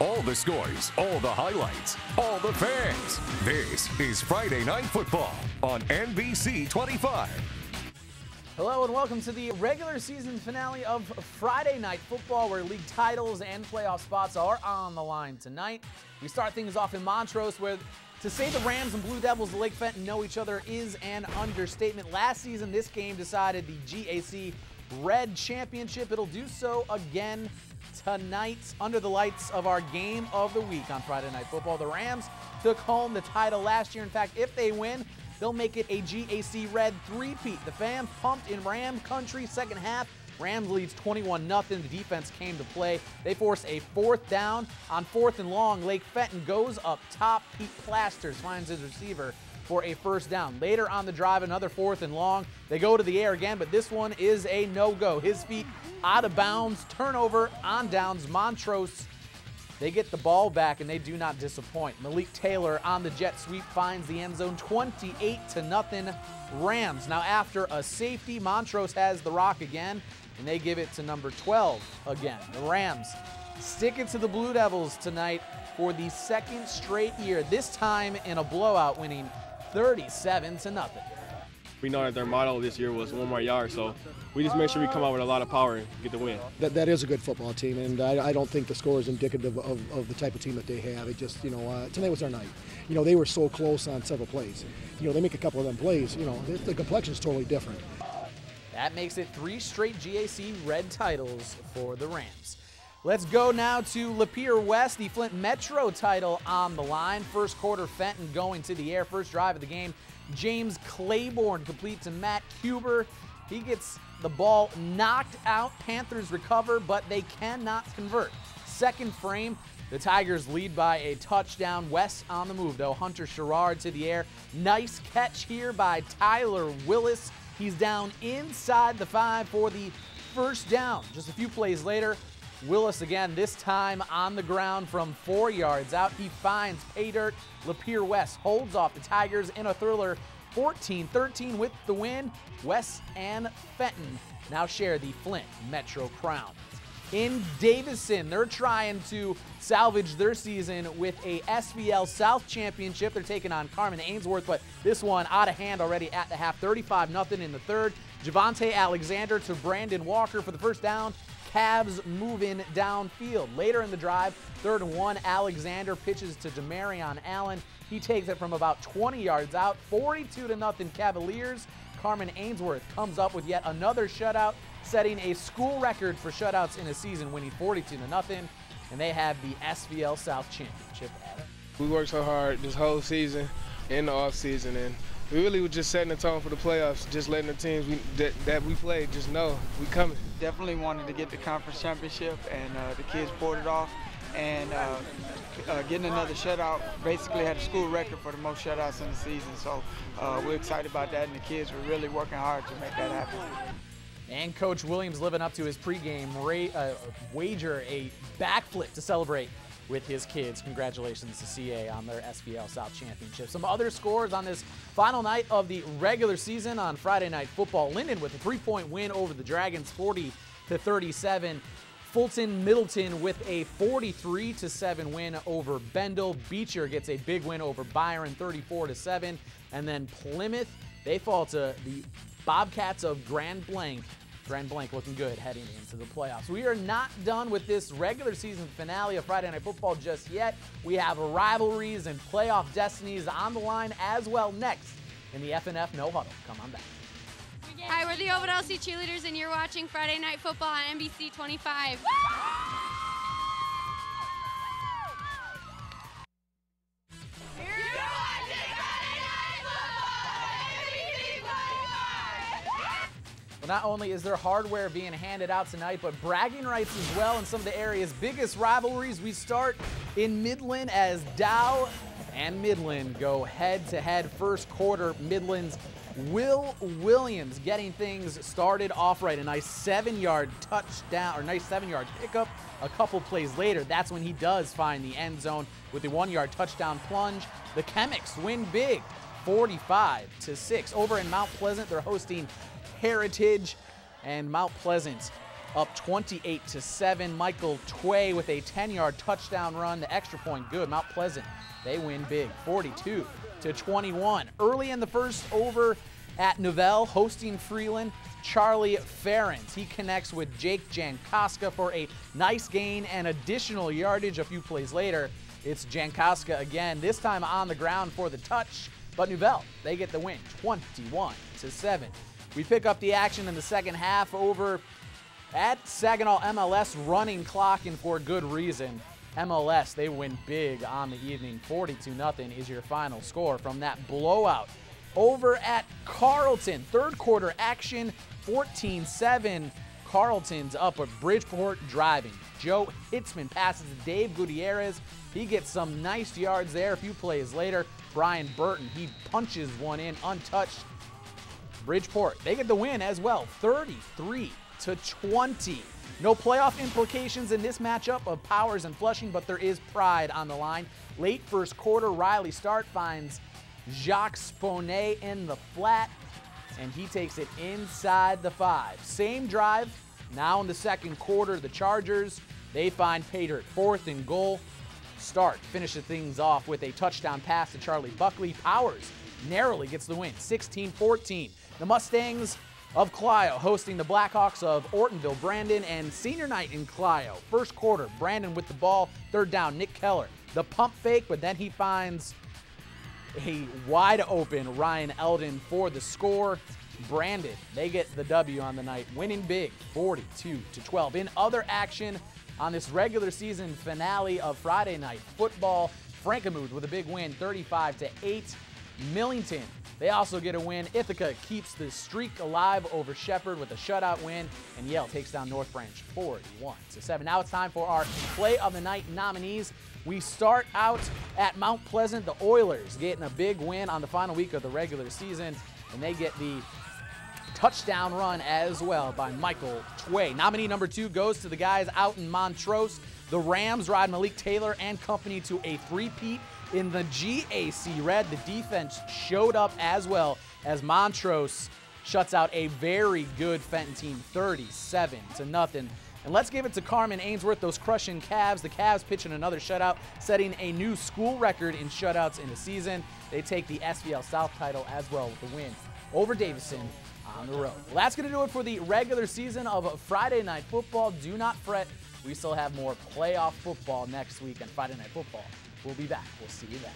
All the scores, all the highlights, all the fans. This is Friday Night Football on NBC 25. Hello and welcome to the regular season finale of Friday Night Football, where league titles and playoff spots are on the line tonight. We start things off in Montrose, where to say the Rams and Blue Devils of Lake Fenton know each other is an understatement. Last season, this game decided the GAC Red Championship. It'll do so again tonight under the lights of our game of the week on Friday Night Football. The Rams took home the title last year. In fact, if they win, they'll make it a GAC Red three-peat. The fans pumped in Ram country. Second half, Rams leads 21-0. The defense came to play. They force a fourth down. On 4th and long, Lake Fenton goes up top. Pete Plasters finds his receiver for a first down. Later on the drive, another 4th and long. They go to the air again, but this one is a no-go. His feet out of bounds. Turnover on downs. Montrose, they get the ball back, and they do not disappoint. Malik Taylor on the jet sweep finds the end zone. 28-0 Rams. Now after a safety, Montrose has the rock again, and they give it to number 12 again. The Rams stick it to the Blue Devils tonight for the second straight year, this time in a blowout, winning 37-0. We know that their motto this year was one more yard, so we just make sure we come out with a lot of power and get the win. That is a good football team, and I don't think the score is indicative of the type of team that they have. It just, tonight was their night. They were so close on several plays. They make a couple of them plays, the complexion is totally different. That makes it 3 straight GAC Red titles for the Rams. Let's go now to Lapeer West, the Flint Metro title on the line. First quarter, Fenton going to the air. First drive of the game, James Claiborne complete to Matt Huber. He gets the ball knocked out. Panthers recover, but they cannot convert. Second frame, the Tigers lead by a touchdown. West on the move, though. Hunter Sherrard to the air. Nice catch here by Tyler Willis. He's down inside the 5 for the first down. Just a few plays later, Willis again, this time on the ground from 4 yards out. He finds pay dirt. Lapeer West holds off the Tigers in a thriller. 14-13 with the win. West and Fenton now share the Flint Metro crown. In Davison, they're trying to salvage their season with a SVL South Championship. They're taking on Carman Ainsworth, but this one out of hand already at the half. 35-0 in the third. Javante Alexander to Brandon Walker for the first down. Cavs moving downfield. Later in the drive, 3rd and 1, Alexander pitches to Demarion Allen. He takes it from about 20 yards out. 42-0 Cavaliers. Carman Ainsworth comes up with yet another shutout, setting a school record for shutouts in a season, winning 42-0, and they have the SVL South Championship. We worked so hard this whole season and the off season, and we really were just setting the tone for the playoffs, just letting the teams that we played just know we coming. Definitely wanted to get the conference championship, and the kids pulled it off. And getting another shutout, basically had a school record for the most shutouts in the season. So we're excited about that, and the kids were really working hard to make that happen. And Coach Williams living up to his pregame wager, a backflip to celebrate with his kids. Congratulations to CA on their SVL South Championship. Some other scores on this final night of the regular season on Friday Night Football. Linden with a 3-point win over the Dragons, 40-37. Fulton Middleton with a 43-7 win over Bendel. Beecher gets a big win over Byron, 34-7. And then Plymouth, they fall to the Bobcats of Grand Blanc. Grand Blanc looking good heading into the playoffs. We are not done with this regular season finale of Friday Night Football just yet. We have rivalries and playoff destinies on the line as well next in the FNF No Huddle. Come on back. Hi, we're the Ovid LC Cheerleaders, and you're watching Friday Night Football on NBC 25. Well, not only is there hardware being handed out tonight, but bragging rights as well in some of the area's biggest rivalries. We start in Midland as Dow and Midland go head-to-head. First quarter, Midland's Will Williams getting things started off right. A nice 7-yard touchdown, or nice 7-yard pickup. A couple plays later, that's when he does find the end zone with the 1-yard touchdown plunge. The Chemics win big, 45-6. Over in Mount Pleasant, they're hosting Heritage, and Mount Pleasant up 28-7. Michael Tway with a 10-yard touchdown run. The extra point good. Mount Pleasant, they win big, 42-21. Early in the first, over at Novell, hosting Freeland, Charlie Ferentz. He connects with Jake Jankoska for a nice gain and additional yardage. A few plays later, it's Jankoska again, this time on the ground for the touch. But Novell, they get the win, 21-7. We pick up the action in the second half over at Saginaw MLS, running clock, and for good reason. MLS, they win big on the evening. 42-0 is your final score from that blowout. Over at Carleton, third quarter action, 14-7. Carleton's up at Bridgeport driving. Joe Hitzman passes to Dave Gutierrez. He gets some nice yards there. A few plays later, Brian Burton, he punches one in untouched. Bridgeport, they get the win as well, 33-20. No playoff implications in this matchup of Powers and Flushing, but there is pride on the line. Late first quarter, Riley Stark finds Jacques Sponet in the flat, and he takes it inside the 5. Same drive, now in the second quarter, the Chargers, they find Pater at 4th and goal. Stark finishes things off with a touchdown pass to Charlie Buckley. Powers narrowly gets the win, 16-14. The Mustangs of Clio hosting the Blackhawks of Ortonville. Brandon and senior night in Clio. First quarter, Brandon with the ball, third down, Nick Keller. The pump fake, but then he finds a wide open Ryan Eldon for the score. Brandon, they get the W on the night, winning big, 42-12. In other action on this regular season finale of Friday Night Football, Frankenmuth with a big win, 35-8. Millington, they also get a win. Ithaca keeps the streak alive over Shepherd with a shutout win, and Yale takes down North Branch 41-7. Now it's time for our Play of the Night nominees. We start out at Mount Pleasant. The Oilers getting a big win on the final week of the regular season, and they get the touchdown run as well by Michael Tway. Nominee number 2 goes to the guys out in Montrose. The Rams ride Malik Taylor and company to a three-peat in the GAC Red. The defense showed up as well as Montrose shuts out a very good Fenton team, 37-0. And let's give it to Carmen Ainsworth, those crushing Cavs. The Cavs pitching another shutout, setting a new school record in shutouts in a season. They take the SVL South title as well with the win over Davison on the road. Well, that's going to do it for the regular season of Friday Night Football. Do not fret. We still have more playoff football next week on Friday Night Football. We'll be back. We'll see you then.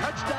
Touchdown!